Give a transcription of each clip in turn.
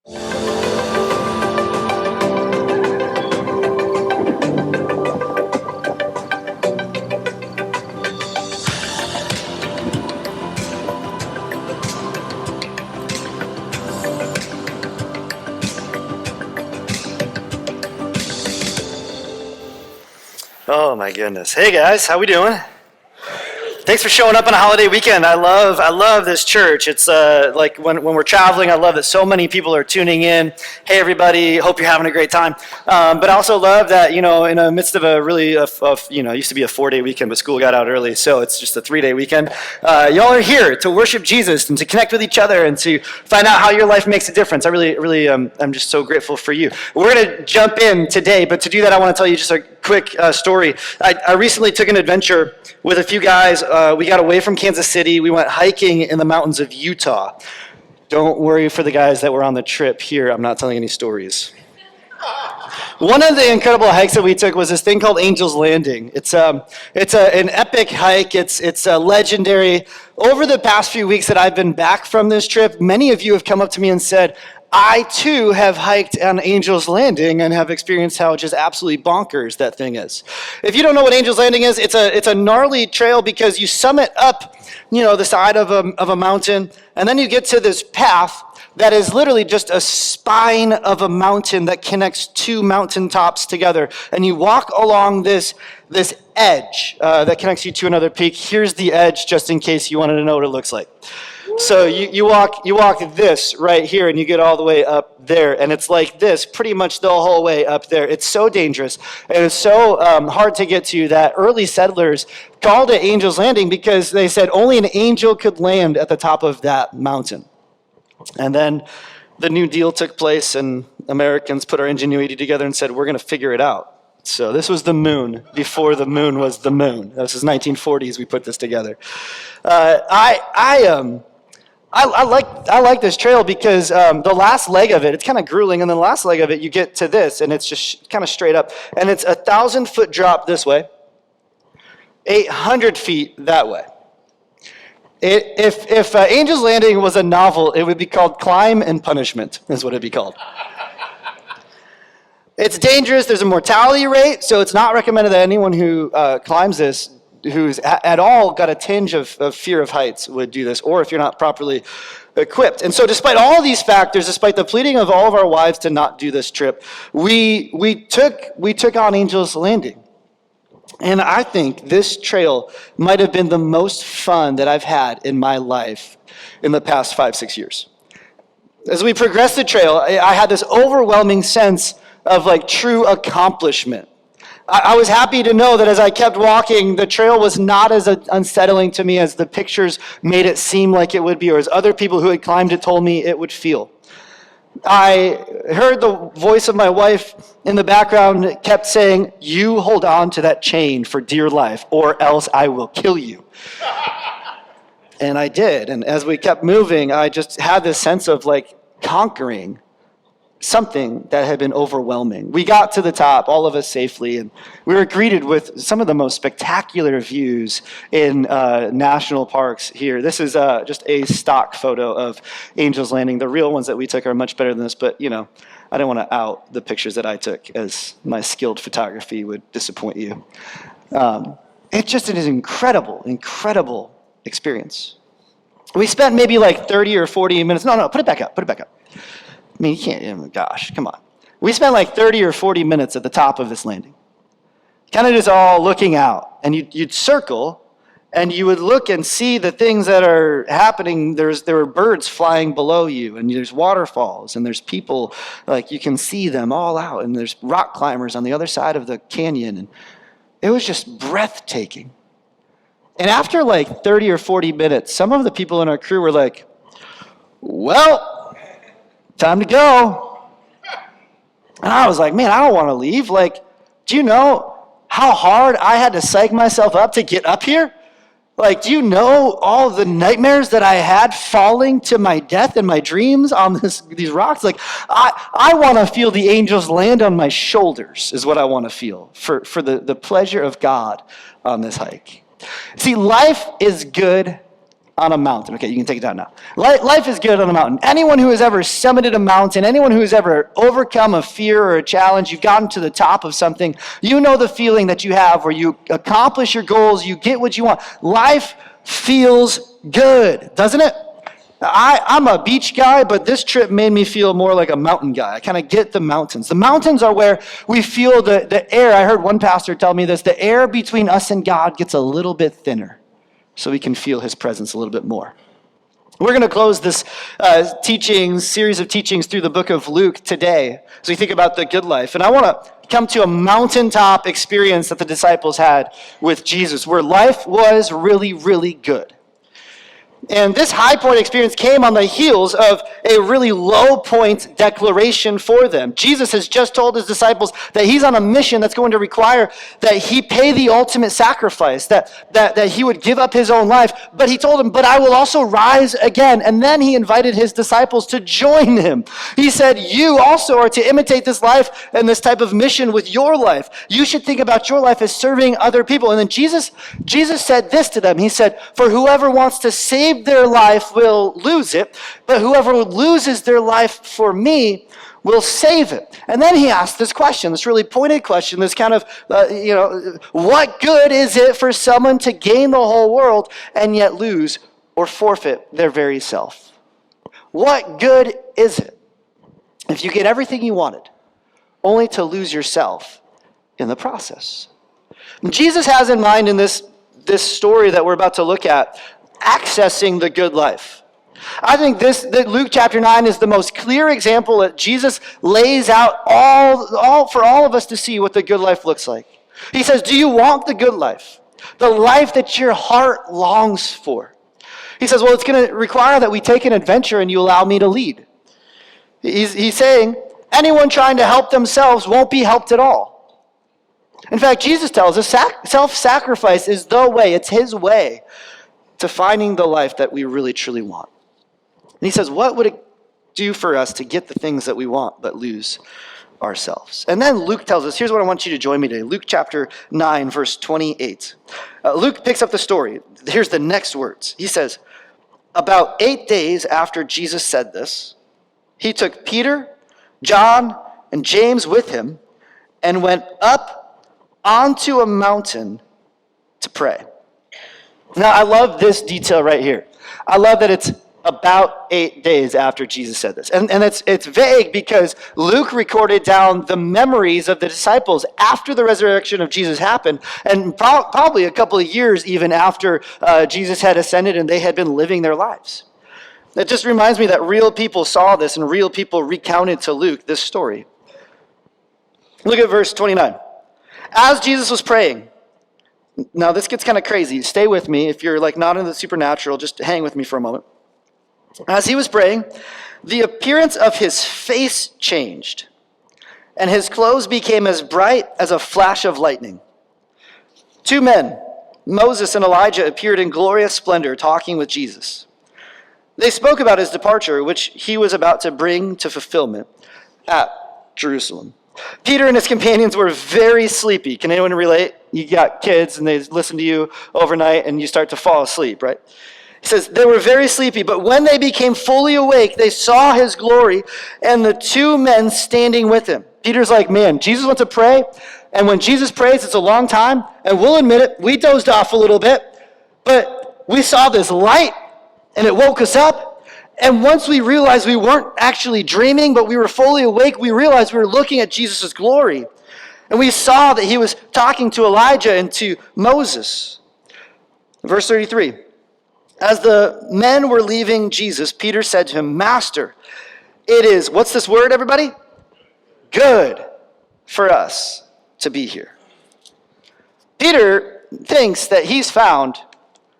Oh my goodness. Hey guys, how we doing? Thanks for showing up on a holiday weekend. I love this church. It's like when we're traveling, I love that so many people are tuning in. Hey everybody, hope you're having a great time. But I also love that, in the midst of a really, it used to be a 4-day weekend, but school got out early, so it's just a 3-day weekend. Y'all are here to worship Jesus and to connect with each other and to find out how your life makes a difference. I really, I'm just so grateful for you. We're gonna jump in today, but to do that, I want to tell you just a quick story. I recently took an adventure with a few guys. We got away from Kansas City. We went hiking in the mountains of Utah. Don't worry for the guys that were on the trip here. I'm not telling any stories. One of the incredible hikes that we took was this thing called Angel's Landing. It's an epic hike. It's legendary. Over the past few weeks that I've been back from this trip, many of you have come up to me and said, I too have hiked on Angel's Landing and have experienced how just absolutely bonkers that thing is. If you don't know what Angel's Landing is, it's a gnarly trail because you summit up, the side of a mountain, and then you get to this path that is literally just a spine of a mountain that connects two mountaintops together, and you walk along this edge that connects you to another peak. Here's the edge, just in case you wanted to know what it looks like. So you walk this right here, and you get all the way up there, and it's like this pretty much the whole way up there. It's so dangerous, and it's so hard to get to that early settlers called it Angel's Landing because they said only an angel could land at the top of that mountain. And then the New Deal took place, and Americans put our ingenuity together and said, we're going to figure it out. So this was the moon before the moon was the moon. This is 1940s. We put this together. I like this trail because the last leg of it, it's kind of grueling, and then the last leg of it, you get to this, and it's just kind of straight up, and it's 1,000-foot drop this way, 800 feet that way. If Angel's Landing was a novel, it would be called Climb and Punishment, is what it'd be called. It's dangerous. There's a mortality rate, so it's not recommended that anyone who climbs this, who's at all got a tinge of fear of heights, would do this, or if you're not properly equipped. And so despite all these factors, despite the pleading of all of our wives to not do this trip, we took on Angel's Landing. And I think this trail might have been the most fun that I've had in my life in the past 5-6 years. As we progressed the trail, I had this overwhelming sense of true accomplishment. I was happy to know that as I kept walking, the trail was not as unsettling to me as the pictures made it seem like it would be, or as other people who had climbed it told me it would feel. I heard the voice of my wife in the background that kept saying, you hold on to that chain for dear life, or else I will kill you. And I did. And as we kept moving, I just had this sense of conquering something that had been overwhelming. We got to the top, all of us safely, and we were greeted with some of the most spectacular views in national parks here. This is just a stock photo of Angel's Landing. The real ones that we took are much better than this, but I didn't want to out the pictures that I took, as my skilled photography would disappoint you. It just is an incredible experience. We spent maybe 30 or 40 minutes. No, put it back up. I mean, you can't, gosh, come on. We spent 30 or 40 minutes at the top of this landing. Kind of just all looking out. And you'd circle, and you would look and see the things that are happening. There were birds flying below you, and there's waterfalls, and there's people, you can see them all out, and there's rock climbers on the other side of the canyon. And it was just breathtaking. And after 30 or 40 minutes, some of the people in our crew were like, well, time to go. And I was like, man, I don't want to leave. Do you know how hard I had to psych myself up to get up here? Do you know all the nightmares that I had falling to my death in my dreams on these rocks? I want to feel the angels land on my shoulders is what I want to feel for the pleasure of God on this hike. See, life is good on a mountain. Okay, you can take it down now. Life is good on a mountain. Anyone who has ever summited a mountain, anyone who has ever overcome a fear or a challenge, you've gotten to the top of something, you know the feeling that you have where you accomplish your goals, you get what you want. Life feels good, doesn't it? I'm a beach guy, but this trip made me feel more like a mountain guy. I kind of get the mountains. The mountains are where we feel the air. I heard one pastor tell me this, the air between us and God gets a little bit thinner so we can feel his presence a little bit more. We're going to close this series of teachings through the book of Luke today as we think about the good life. And I want to come to a mountaintop experience that the disciples had with Jesus where life was really, really good. And this high point experience came on the heels of a really low point declaration for them. Jesus has just told his disciples that he's on a mission that's going to require that he pay the ultimate sacrifice, that he would give up his own life. But he told them, but I will also rise again. And then he invited his disciples to join him. He said, you also are to imitate this life and this type of mission with your life. You should think about your life as serving other people. And then Jesus said this to them. He said, for whoever wants to save their life will lose it, but whoever loses their life for me will save it. And then he asked this question, this really pointed question, this kind of, what good is it for someone to gain the whole world and yet lose or forfeit their very self? What good is it if you get everything you wanted only to lose yourself in the process? And Jesus has in mind in this story that we're about to look at, accessing the good life. I think that Luke chapter 9 is the most clear example that Jesus lays out all for all of us to see what the good life looks like. He says, do you want the good life? The life that your heart longs for? He says, well, it's going to require that we take an adventure and you allow me to lead. He's saying, anyone trying to help themselves won't be helped at all. In fact, Jesus tells us self-sacrifice is the way, it's his way to finding the life that we really truly want. And he says, what would it do for us to get the things that we want but lose ourselves? And then Luke tells us, here's what I want you to join me today. Luke chapter 9, verse 28. Luke picks up the story. Here's the next words. He says, about 8 days after Jesus said this, he took Peter, John, and James with him and went up onto a mountain to pray. Now, I love this detail right here. I love that it's about 8 days after Jesus said this. And it's vague because Luke recorded down the memories of the disciples after the resurrection of Jesus happened, and probably a couple of years even after Jesus had ascended and they had been living their lives. It just reminds me that real people saw this and real people recounted to Luke this story. Look at verse 29. As Jesus was praying, now this gets kind of crazy. Stay with me. If you're not into the supernatural, just hang with me for a moment. As he was praying, the appearance of his face changed, and his clothes became as bright as a flash of lightning. 2 men, Moses and Elijah, appeared in glorious splendor talking with Jesus. They spoke about his departure, which he was about to bring to fulfillment at Jerusalem. Peter and his companions were very sleepy. Can anyone relate? You got kids and they listen to you overnight and you start to fall asleep, right? He says, they were very sleepy, but when they became fully awake, they saw his glory and the 2 men standing with him. Peter's like, man, Jesus wants to pray, and when Jesus prays, it's a long time, and we'll admit it, we dozed off a little bit, but we saw this light, and it woke us up. And once we realized we weren't actually dreaming, but we were fully awake, we realized we were looking at Jesus' glory. And we saw that he was talking to Elijah and to Moses. Verse 33. As the men were leaving Jesus, Peter said to him, Master, it is, what's this word, everybody? Good for us to be here. Peter thinks that he's found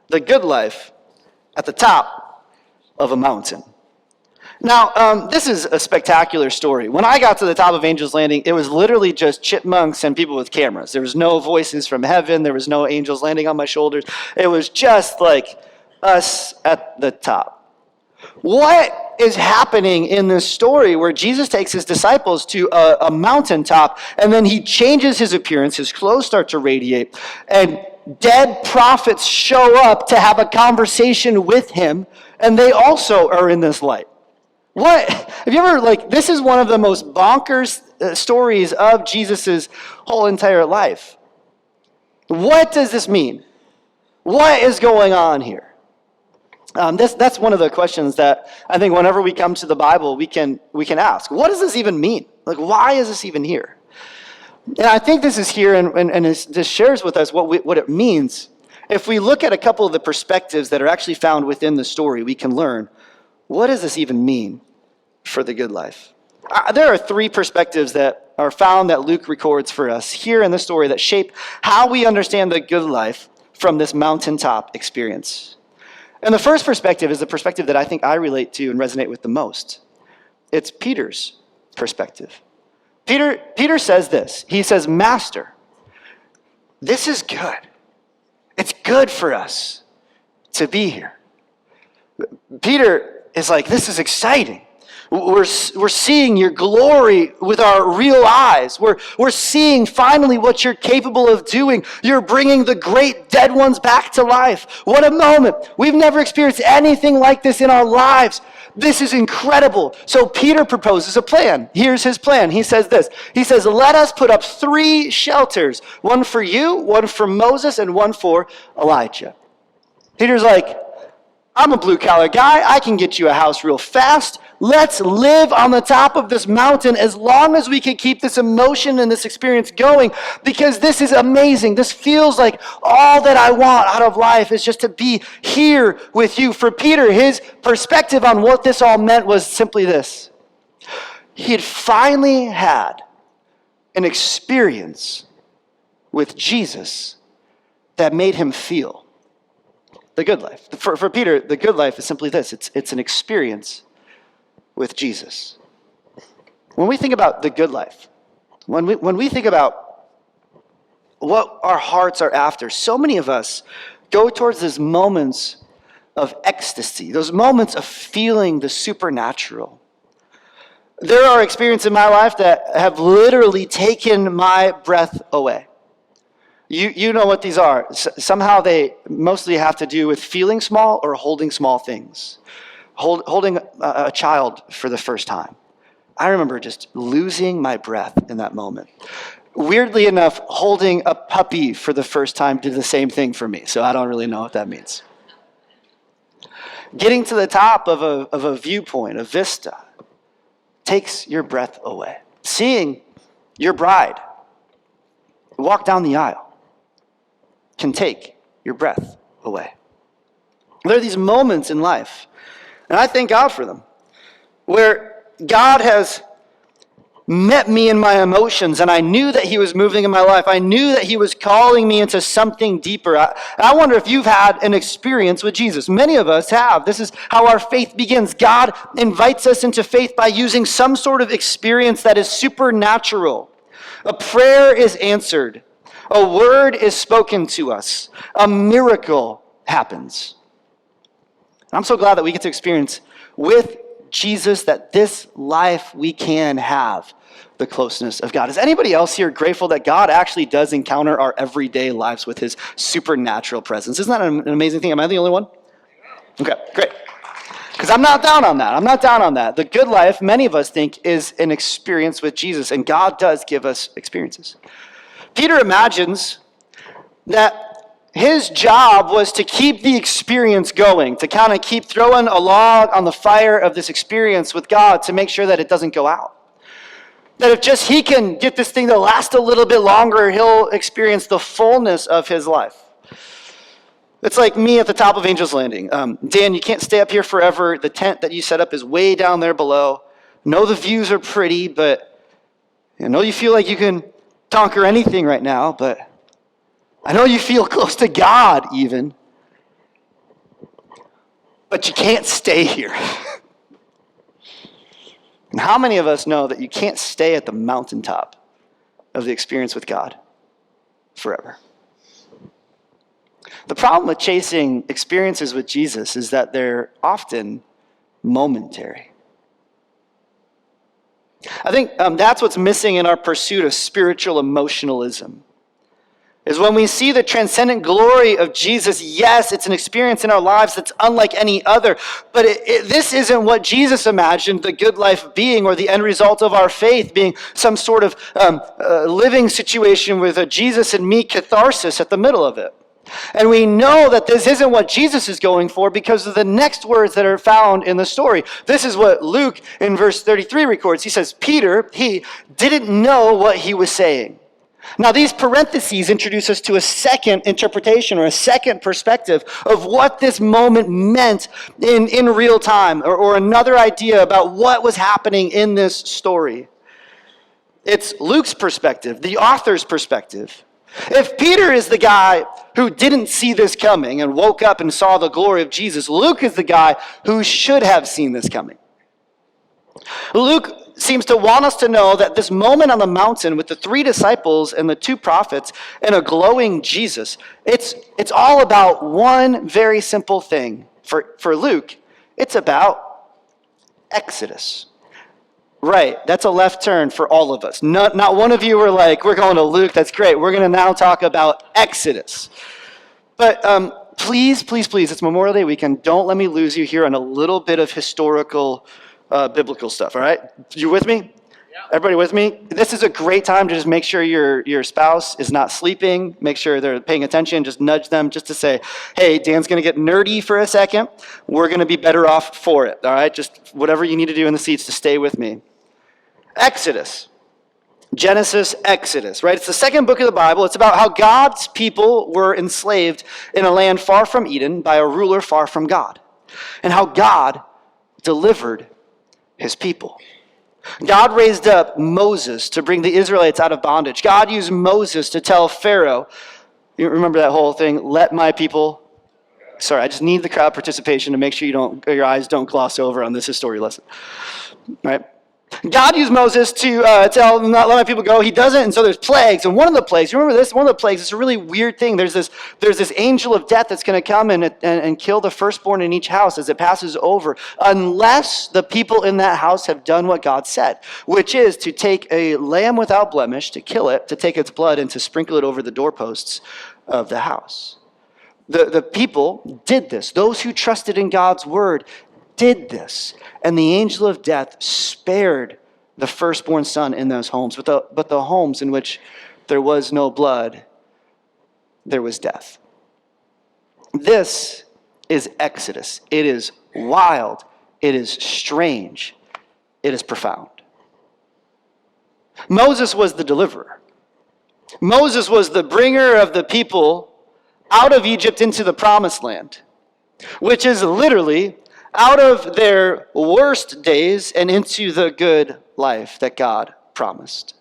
the good life at the top of a mountain. Now, this is a spectacular story. When I got to the top of Angel's Landing, it was literally just chipmunks and people with cameras. There was no voices from heaven. There was no angels landing on my shoulders. It was just like us at the top. What is happening in this story where Jesus takes his disciples to a mountaintop and then he changes his appearance, his clothes start to radiate, and dead prophets show up to have a conversation with him, and they also are in this light. What? Have you ever, this is one of the most bonkers stories of Jesus' whole entire life. What does this mean? What is going on here? That's one of the questions that I think whenever we come to the Bible, we can ask. What does this even mean? Why is this even here? And I think this is here, and this shares with us what it means. If we look at a couple of the perspectives that are actually found within the story, we can learn, what does this even mean for the good life? There are three perspectives that are found that Luke records for us here in the story that shape how we understand the good life from this mountaintop experience. And the first perspective is the perspective that I think I relate to and resonate with the most. It's Peter's perspective. Peter says this. He says, Master, this is good. It's good for us to be here. Peter is like, this is exciting. We're seeing your glory with our real eyes. We're seeing finally what you're capable of doing. You're bringing the great dead ones back to life. What a moment. We've never experienced anything like this in our lives. This is incredible. So Peter proposes a plan. Here's his plan. He says this. He says, let us put up 3 shelters. One for you, one for Moses, and one for Elijah. Peter's like, I'm a blue-collar guy. I can get you a house real fast. Let's live on the top of this mountain as long as we can keep this emotion and this experience going, because this is amazing. This feels like all that I want out of life is just to be here with you. For Peter, his perspective on what this all meant was simply this. He had finally had an experience with Jesus that made him feel the good life. For Peter, the good life is simply this. It's an experience with Jesus. When we think about the good life, when we think about what our hearts are after, so many of us go towards those moments of ecstasy, those moments of feeling the supernatural. There are experiences in my life that have literally taken my breath away. You know what these are. Somehow they mostly have to do with feeling small or holding small things. Holding a child for the first time. I remember just losing my breath in that moment. Weirdly enough, holding a puppy for the first time did the same thing for me, so I don't really know what that means. Getting to the top of a viewpoint, a vista, takes your breath away. Seeing your bride walk down the aisle can take your breath away. There are these moments in life, and I thank God for them, where God has met me in my emotions, and I knew that he was moving in my life. I knew that he was calling me into something deeper. I wonder if you've had an experience with Jesus. Many of us have. This is how our faith begins. God invites us into faith by using some sort of experience that is supernatural. A prayer is answered. A word is spoken to us. A miracle happens. I'm so glad that we get to experience with Jesus that this life we can have the closeness of God. Is anybody else here grateful that God actually does encounter our everyday lives with his supernatural presence? Isn't that an amazing thing? Am I the only one? Okay, great. Because I'm not down on that. The good life, many of us think, is an experience with Jesus, and God does give us experiences. Peter imagines that his job was to keep the experience going, to kind of keep throwing a log on the fire of this experience with God to make sure that it doesn't go out. That if just he can get this thing to last a little bit longer, he'll experience the fullness of his life. It's like me at the top of Angel's Landing. Dan, you can't stay up here forever. The tent that you set up is way down there below. Know the views are pretty, but I know you feel like you can conquer anything right now, but I know you feel close to God even, but you can't stay here. And how many of us know that you can't stay at the mountaintop of the experience with God forever? The problem with chasing experiences with Jesus is that they're often momentary. I think that's what's missing in our pursuit of spiritual emotionalism. is when we see the transcendent glory of Jesus. Yes, it's an experience in our lives that's unlike any other, but this isn't what Jesus imagined the good life being, or the end result of our faith being some sort of living situation with a Jesus and me catharsis at the middle of it. And we know that this isn't what Jesus is going for because of the next words that are found in the story. This is what Luke in verse 33 records. He says, Peter, he didn't know what he was saying. Now, these parentheses introduce us to a second interpretation, or a second perspective of what this moment meant in real time, or another idea about what was happening in this story. It's Luke's perspective, the author's perspective. If Peter is the guy who didn't see this coming and woke up and saw the glory of Jesus, Luke is the guy who should have seen this coming. Luke seems to want us to know that this moment on the mountain with the 3 disciples and the 2 prophets and a glowing Jesus, it's all about one very simple thing. For Luke, it's about Exodus. Right, that's a left turn for all of us. Not one of you were like, we're going to Luke, that's great. We're going to now talk about Exodus. But please, it's Memorial Day weekend. Don't let me lose you here on a little bit of historical biblical stuff, all right? You with me? Yeah. Everybody with me? This is a great time to just make sure your spouse is not sleeping. Make sure they're paying attention. Just nudge them just to say, hey, Dan's going to get nerdy for a second. We're going to be better off for it, all right? Just whatever you need to do in the seats to stay with me. Exodus. Genesis, Exodus, right? It's the second book of the Bible. It's about how God's people were enslaved in a land far from Eden by a ruler far from God, and how God delivered his people. God raised up Moses to bring the Israelites out of bondage. God used Moses to tell Pharaoh, you remember that whole thing, let my people, sorry, I just need the crowd participation to make sure your eyes don't gloss over on this history lesson, right? God used Moses to tell them not let my people go. He doesn't, and so there's plagues. And one of the plagues, you remember this? One of the plagues, it's a really weird thing. There's this angel of death that's going to come and kill the firstborn in each house as it passes over, unless the people in that house have done what God said, which is to take a lamb without blemish, to kill it, to take its blood, and to sprinkle it over the doorposts of the house. The people did this. Those who trusted in God's word did this, and the angel of death spared the firstborn son in those homes. But the homes in which there was no blood, there was death. This is Exodus. It is wild. It is strange. It is profound. Moses was the deliverer. Moses was the bringer of the people out of Egypt into the promised land, which is literally out of their worst days and into the good life that God promised.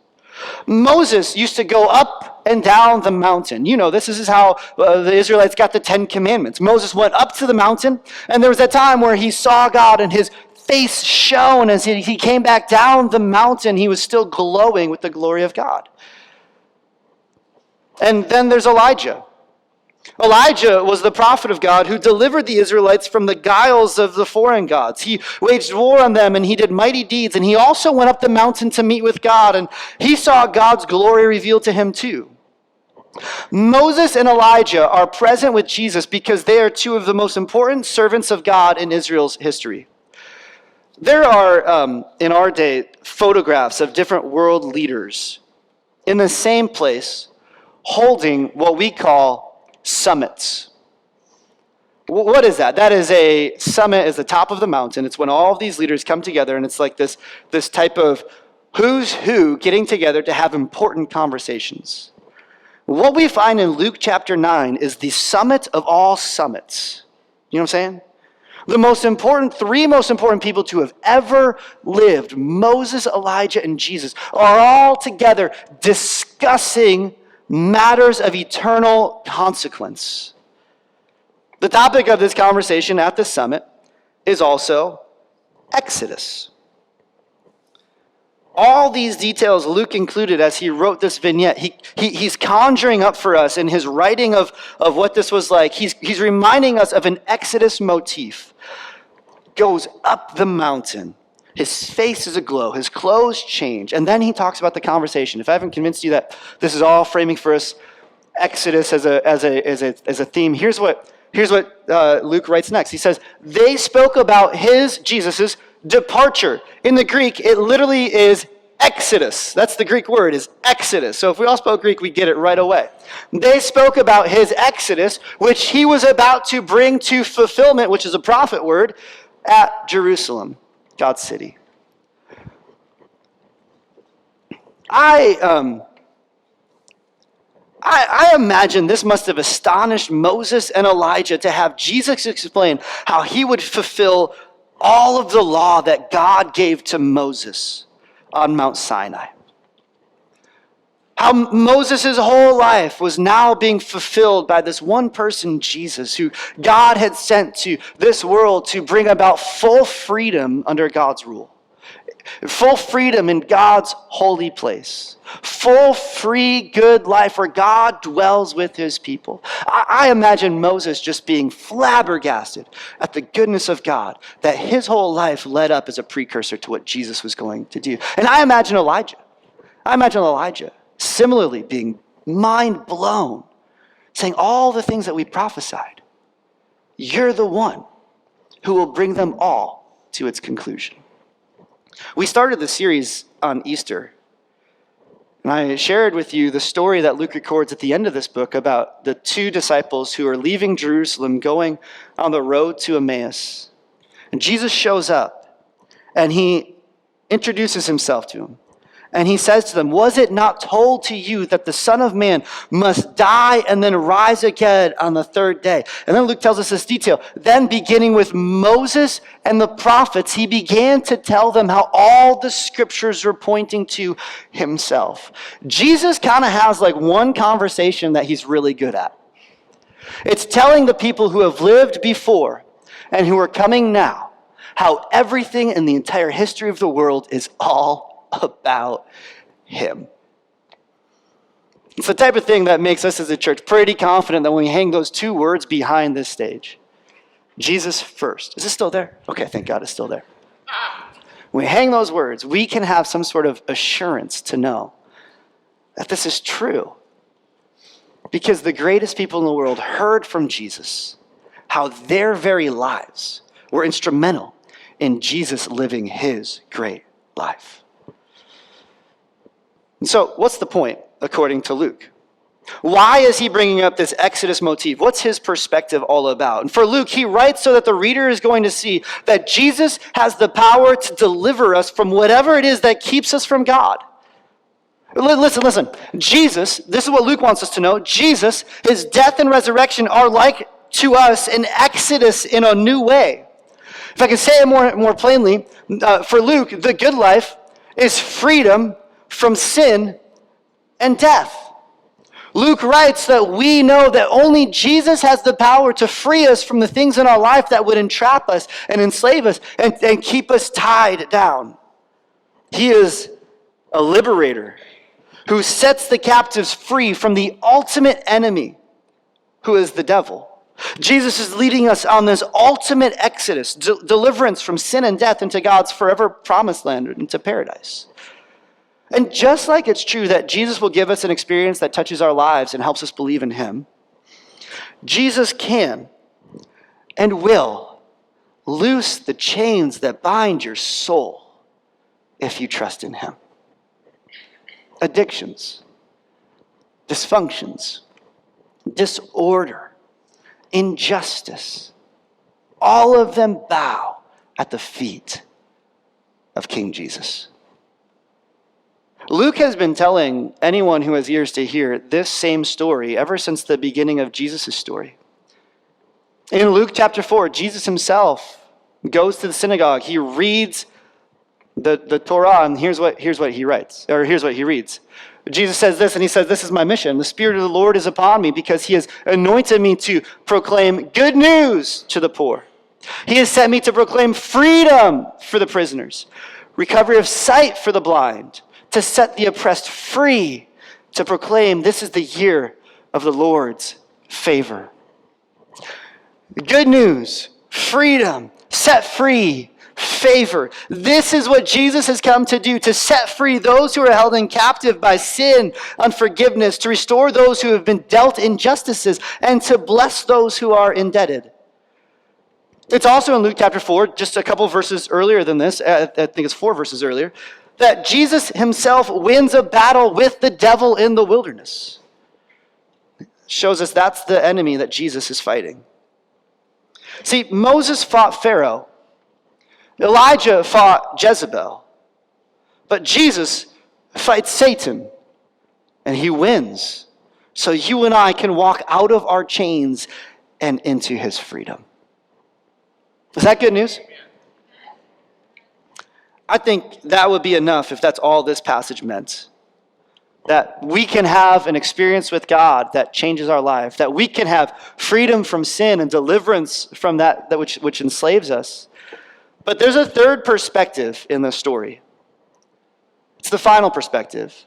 Moses used to go up and down the mountain. You know, this is how the Israelites got the 10 Commandments. Moses went up to the mountain, and there was that time where he saw God and his face shone. As he came back down the mountain, he was still glowing with the glory of God. And then there's Elijah. Elijah was the prophet of God who delivered the Israelites from the guiles of the foreign gods. He waged war on them, and he did mighty deeds. And he also went up the mountain to meet with God, and he saw God's glory revealed to him too. Moses and Elijah are present with Jesus because they are 2 of the most important servants of God in Israel's history. There are, in our day, photographs of different world leaders in the same place holding what we call summits. What is that? That is a summit, is the top of the mountain. It's when all of these leaders come together, and it's like this type of who's who getting together to have important conversations. What we find in Luke chapter 9 is the summit of all summits. You know what I'm saying? The 3 most important people to have ever lived, Moses, Elijah, and Jesus, are all together discussing matters of eternal consequence. The topic of this conversation at the summit is also Exodus. All these details Luke included as he wrote this vignette. He's conjuring up for us in his writing of what this was like. He's reminding us of an Exodus motif. Goes up the mountain. His face is aglow. His clothes change. And then he talks about the conversation. If I haven't convinced you that this is all framing for us Exodus as a theme. Here's what Luke writes next. He says, they spoke about Jesus' departure. In the Greek, it literally is Exodus. That's the Greek word, is Exodus. So if we all spoke Greek, we get it right away. They spoke about his Exodus, which he was about to bring to fulfillment, which is a prophet word, at Jerusalem, God's city. I imagine this must have astonished Moses and Elijah to have Jesus explain how he would fulfill all of the law that God gave to Moses on Mount Sinai. How Moses' whole life was now being fulfilled by this one person, Jesus, who God had sent to this world to bring about full freedom under God's rule. Full freedom in God's holy place. Full, free, good life where God dwells with his people. I imagine Moses just being flabbergasted at the goodness of God, that his whole life led up as a precursor to what Jesus was going to do. And I imagine Elijah similarly being mind blown, saying all the things that we prophesied. You're the one who will bring them all to its conclusion. We started the series on Easter, and I shared with you the story that Luke records at the end of this book about the two disciples who are leaving Jerusalem, going on the road to Emmaus. And Jesus shows up, and he introduces himself to them. And he says to them, was it not told to you that the Son of Man must die and then rise again on the third day? And then Luke tells us this detail. Then beginning with Moses and the prophets, he began to tell them how all the scriptures were pointing to himself. Jesus kind of has like one conversation that he's really good at. It's telling the people who have lived before and who are coming now how everything in the entire history of the world is all about him. It's the type of thing that makes us as a church pretty confident that when we hang those two words behind this stage, Jesus first. Is this still there? Okay, thank God it's still there. When we hang those words, we can have some sort of assurance to know that this is true. Because the greatest people in the world heard from Jesus how their very lives were instrumental in Jesus living his great life. So what's the point, according to Luke? Why is he bringing up this Exodus motif? What's his perspective all about? And for Luke, he writes so that the reader is going to see that Jesus has the power to deliver us from whatever it is that keeps us from God. Listen. Jesus, this is what Luke wants us to know. Jesus, his death and resurrection are like to us an exodus in a new way. If I can say it more plainly, for Luke, the good life is freedom from sin and death. Luke writes that we know that only Jesus has the power to free us from the things in our life that would entrap us and enslave us and keep us tied down. He is a liberator who sets the captives free from the ultimate enemy, who is the devil. Jesus is leading us on this ultimate exodus, deliverance from sin and death into God's forever promised land, into paradise. And just like it's true that Jesus will give us an experience that touches our lives and helps us believe in him, Jesus can and will loose the chains that bind your soul if you trust in him. Addictions, dysfunctions, disorder, injustice, all of them bow at the feet of King Jesus. Luke has been telling anyone who has ears to hear this same story ever since the beginning of Jesus' story. In Luke chapter 4, Jesus himself goes to the synagogue. He reads the Torah, and here's what he writes, or here's what he reads. Jesus says this, and he says, this is my mission. The Spirit of the Lord is upon me because he has anointed me to proclaim good news to the poor. He has sent me to proclaim freedom for the prisoners, recovery of sight for the blind, to set the oppressed free, to proclaim this is the year of the Lord's favor. Good news, freedom, set free, favor. This is what Jesus has come to do, to set free those who are held in captive by sin, unforgiveness, to restore those who have been dealt injustices, and to bless those who are indebted. It's also in Luke chapter 4, just a couple verses earlier than this, I think it's 4 verses earlier, that Jesus himself wins a battle with the devil in the wilderness. Shows us that's the enemy that Jesus is fighting. See, Moses fought Pharaoh. Elijah fought Jezebel. But Jesus fights Satan, and he wins. So you and I can walk out of our chains and into his freedom. Is that good news? I think that would be enough if that's all this passage meant. That we can have an experience with God that changes our life. That we can have freedom from sin and deliverance from that which enslaves us. But there's a third perspective in this story. It's the final perspective.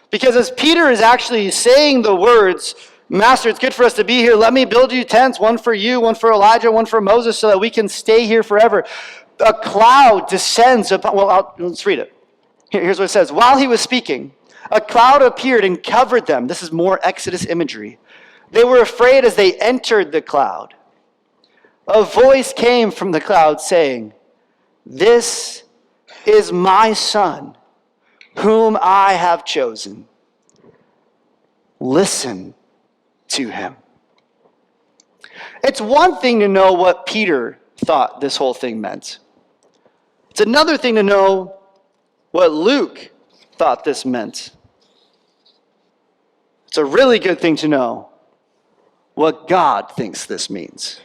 Because as Peter is actually saying the words, Master, it's good for us to be here. Let me build you tents, one for you, one for Elijah, one for Moses, so that we can stay here forever. A cloud descends upon, let's read it. Here's what it says. While he was speaking, a cloud appeared and covered them. This is more Exodus imagery. They were afraid as they entered the cloud. A voice came from the cloud saying, "This is my son, whom I have chosen. Listen to him." It's one thing to know what Peter thought this whole thing meant. It's another thing to know what Luke thought this meant. It's a really good thing to know what God thinks this means.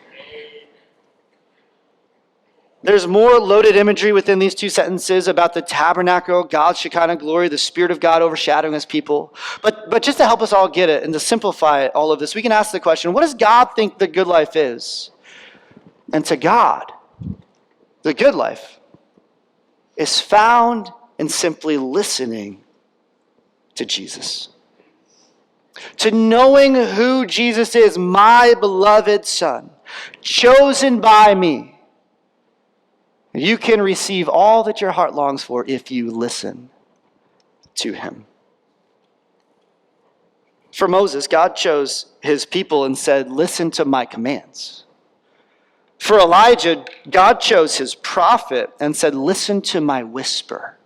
There's more loaded imagery within these two sentences about the tabernacle, God's Shekinah glory, the Spirit of God overshadowing his people. But just to help us all get it and to simplify all of this, we can ask the question, what does God think the good life is? And to God, the good life is found in simply listening to Jesus. To knowing who Jesus is, my beloved Son, chosen by me. You can receive all that your heart longs for if you listen to him. For Moses, God chose his people and said, "Listen to my commands." For Elijah, God chose his prophet and said, "Listen to my whisper."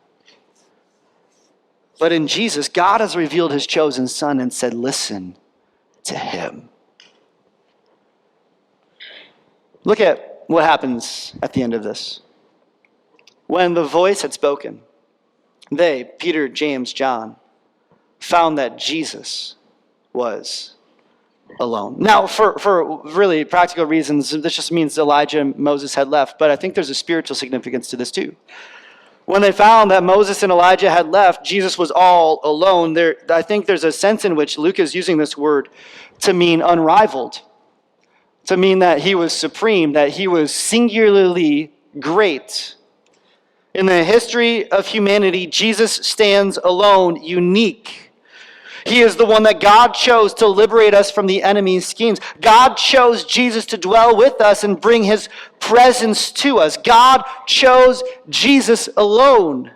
But in Jesus, God has revealed his chosen son and said, "Listen to him." Look at what happens at the end of this. When the voice had spoken, they, Peter, James, John, found that Jesus was alone. Now, for really practical reasons, this just means Elijah and Moses had left, but I think there's a spiritual significance to this too. When they found that Moses and Elijah had left, Jesus was all alone. I think there's a sense in which Luke is using this word to mean unrivaled, to mean that he was supreme, that he was singularly great. In the history of humanity, Jesus stands alone, unique. He is the one that God chose to liberate us from the enemy's schemes. God chose Jesus to dwell with us and bring his presence to us. God chose Jesus alone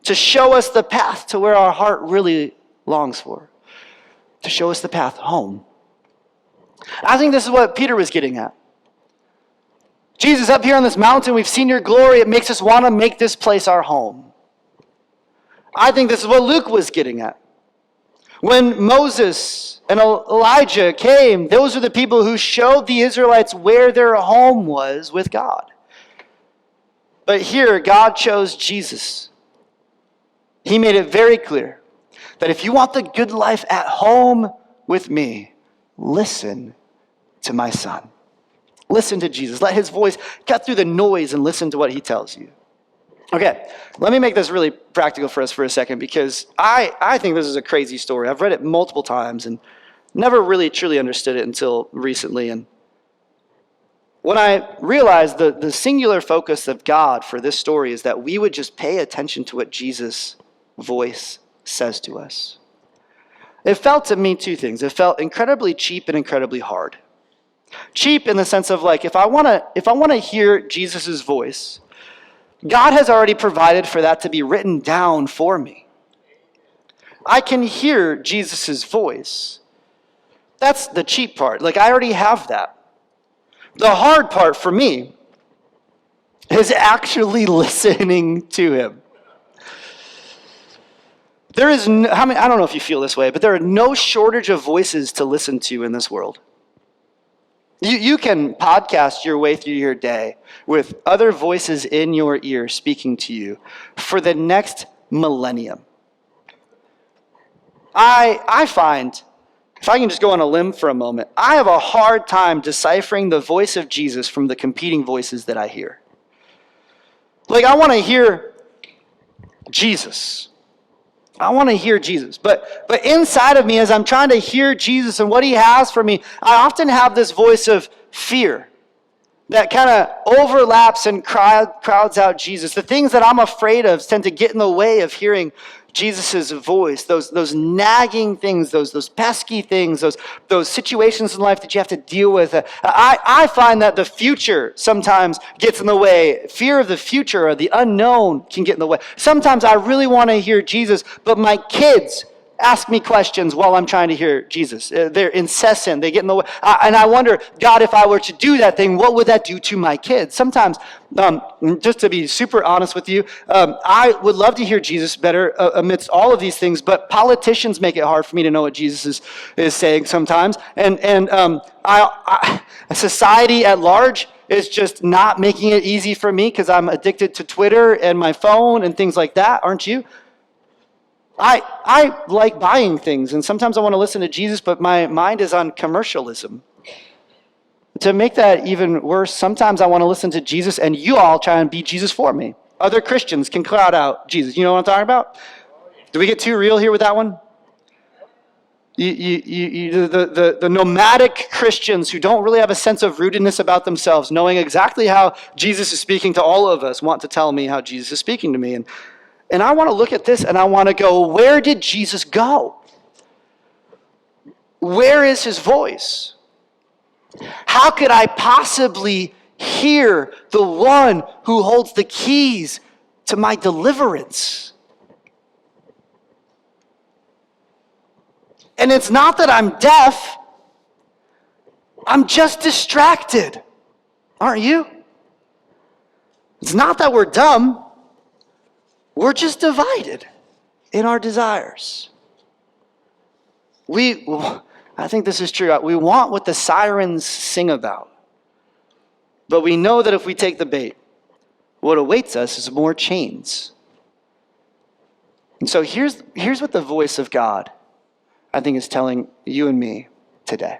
to show us the path to where our heart really longs for, to show us the path home. I think this is what Peter was getting at. Jesus, up here on this mountain, we've seen your glory. It makes us want to make this place our home. I think this is what Luke was getting at. When Moses and Elijah came, those are the people who showed the Israelites where their home was with God. But here, God chose Jesus. He made it very clear that if you want the good life at home with me, listen to my son. Listen to Jesus. Let his voice cut through the noise and listen to what he tells you. Okay, let me make this really practical for us for a second, because I think this is a crazy story. I've read it multiple times and never really truly understood it until recently. And when I realized the singular focus of God for this story is that we would just pay attention to what Jesus' voice says to us. It felt to me two things. It felt incredibly cheap and incredibly hard. Cheap in the sense of, like, if I want to hear Jesus' voice, God has already provided for that to be written down for me. I can hear Jesus' voice. That's the cheap part. Like, I already have that. The hard part for me is actually listening to him. There is no, I don't know if you feel this way, but there are no shortage of voices to listen to in this world. You can podcast your way through your day with other voices in your ear speaking to you for the next millennium. I find, if I can just go on a limb for a moment, I have a hard time deciphering the voice of Jesus from the competing voices that I hear. Like, I want to hear Jesus. I want to hear Jesus. But inside of me, as I'm trying to hear Jesus and what he has for me, I often have this voice of fear that kind of overlaps and crowds out Jesus. The things that I'm afraid of tend to get in the way of hearing Jesus' voice, those nagging things, those pesky things, those situations in life that you have to deal with. I find that the future sometimes gets in the way. Fear of the future or the unknown can get in the way. Sometimes I really want to hear Jesus, but my kids ask me questions while I'm trying to hear Jesus. They're incessant. They get in the way. And I wonder, God, if I were to do that thing, what would that do to my kids? Sometimes, just to be super honest with you, I would love to hear Jesus better amidst all of these things, but politicians make it hard for me to know what Jesus is saying sometimes. And society at large is just not making it easy for me because I'm addicted to Twitter and my phone and things like that, aren't you? I like buying things, and sometimes I want to listen to Jesus, but my mind is on commercialism. To make that even worse, sometimes I want to listen to Jesus, and you all try and be Jesus for me. Other Christians can crowd out Jesus. You know what I'm talking about? Do we get too real here with that one? The nomadic Christians who don't really have a sense of rootedness about themselves, knowing exactly how Jesus is speaking to all of us, want to tell me how Jesus is speaking to me. And I want to look at this and I want to go, where did Jesus go? Where is his voice? How could I possibly hear the one who holds the keys to my deliverance? And it's not that I'm deaf. I'm just distracted. Aren't you? It's not that we're dumb. We're just divided in our desires. I think this is true. We want what the sirens sing about. But we know that if we take the bait, what awaits us is more chains. And so here's what the voice of God, I think, is telling you and me today.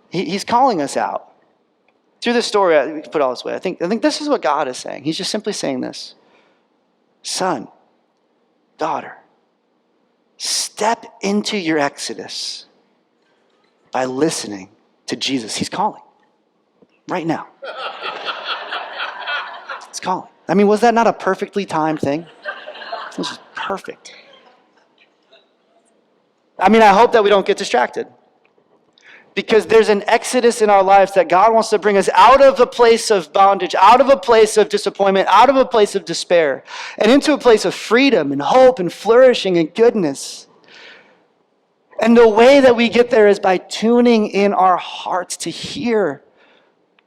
He's calling us out. Through this story, we can put it all this way. I think this is what God is saying. He's just simply saying this. Son, daughter, step into your exodus by listening to Jesus. He's calling right now. He's calling. I mean, was that not a perfectly timed thing? This is perfect. I mean, I hope that we don't get distracted. Because there's an exodus in our lives that God wants to bring us out of a place of bondage, out of a place of disappointment, out of a place of despair, and into a place of freedom and hope and flourishing and goodness. And the way that we get there is by tuning in our hearts to hear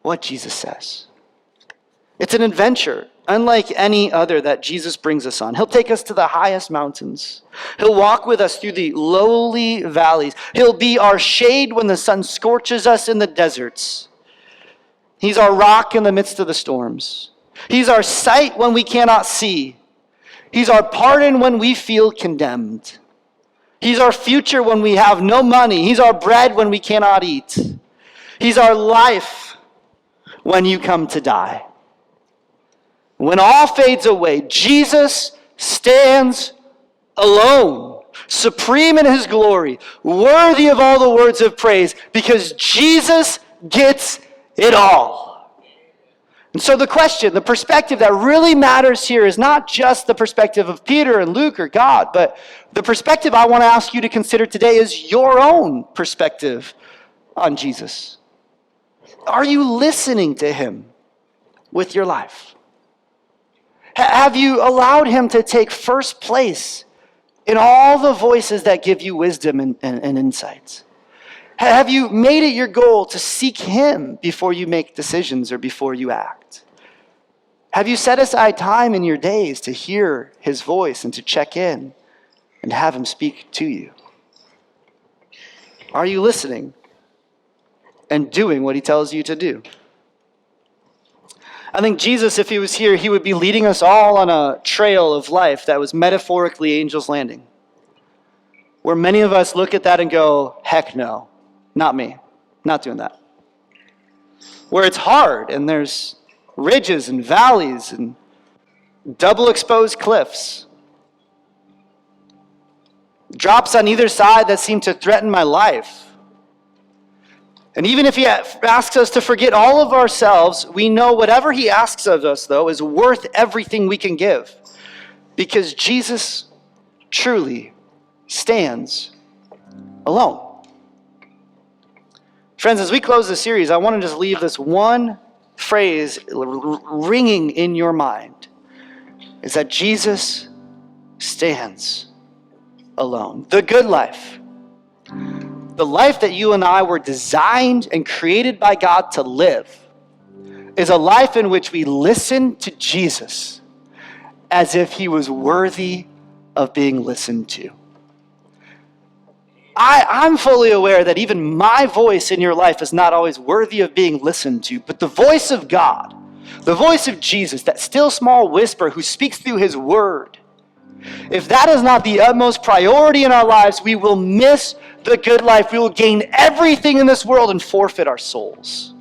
what Jesus says. It's an adventure, unlike any other that Jesus brings us on. He'll take us to the highest mountains. He'll walk with us through the lowly valleys. He'll be our shade when the sun scorches us in the deserts. He's our rock in the midst of the storms. He's our sight when we cannot see. He's our pardon when we feel condemned. He's our future when we have no money. He's our bread when we cannot eat. He's our life when you come to die. When all fades away, Jesus stands alone, supreme in his glory, worthy of all the words of praise, because Jesus gets it all. And so the question, the perspective that really matters here is not just the perspective of Peter and Luke or God, but the perspective I want to ask you to consider today is your own perspective on Jesus. Are you listening to him with your life? Have you allowed him to take first place in all the voices that give you wisdom and insights? Have you made it your goal to seek him before you make decisions or before you act? Have you set aside time in your days to hear his voice and to check in and have him speak to you? Are you listening and doing what he tells you to do? I think Jesus, if he was here, he would be leading us all on a trail of life that was metaphorically Angel's Landing, where many of us look at that and go, heck no, not me, not doing that. Where it's hard and there's ridges and valleys and double exposed cliffs, drops on either side that seem to threaten my life. And even if he asks us to forget all of ourselves, we know whatever he asks of us, though, is worth everything we can give. Because Jesus truly stands alone. Friends, as we close this series, I want to just leave this one phrase ringing in your mind, is that Jesus stands alone. The good life. The life that you and I were designed and created by God to live is a life in which we listen to Jesus as if he was worthy of being listened to. I'm fully aware that even my voice in your life is not always worthy of being listened to, but the voice of God, the voice of Jesus, that still small whisper who speaks through his word, if that is not the utmost priority in our lives, we will miss the good life. We will gain everything in this world and forfeit our souls.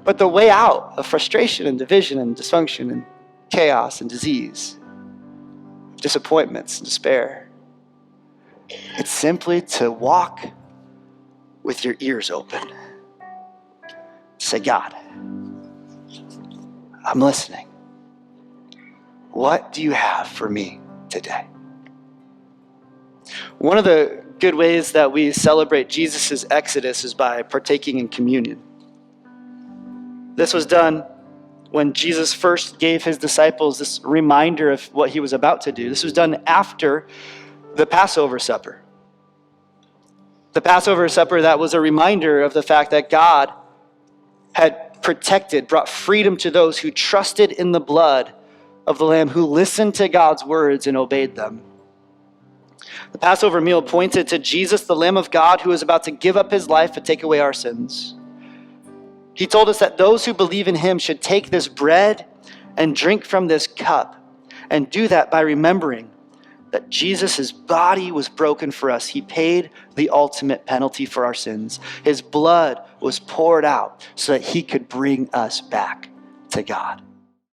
But the way out of frustration and division and dysfunction and chaos and disease, disappointments and despair, it's simply to walk with your ears open. Say, God, I'm listening. What do you have for me today? One of the good ways that we celebrate Jesus' exodus is by partaking in communion. This was done when Jesus first gave his disciples this reminder of what he was about to do. This was done after the Passover supper. The Passover supper, that was a reminder of the fact that God had protected, brought freedom to those who trusted in the blood of the Lamb, who listened to God's words and obeyed them. The Passover meal pointed to Jesus, the Lamb of God, who was about to give up his life to take away our sins. He told us that those who believe in him should take this bread and drink from this cup, and do that by remembering that Jesus' body was broken for us. He paid the ultimate penalty for our sins. His blood was poured out so that he could bring us back to God.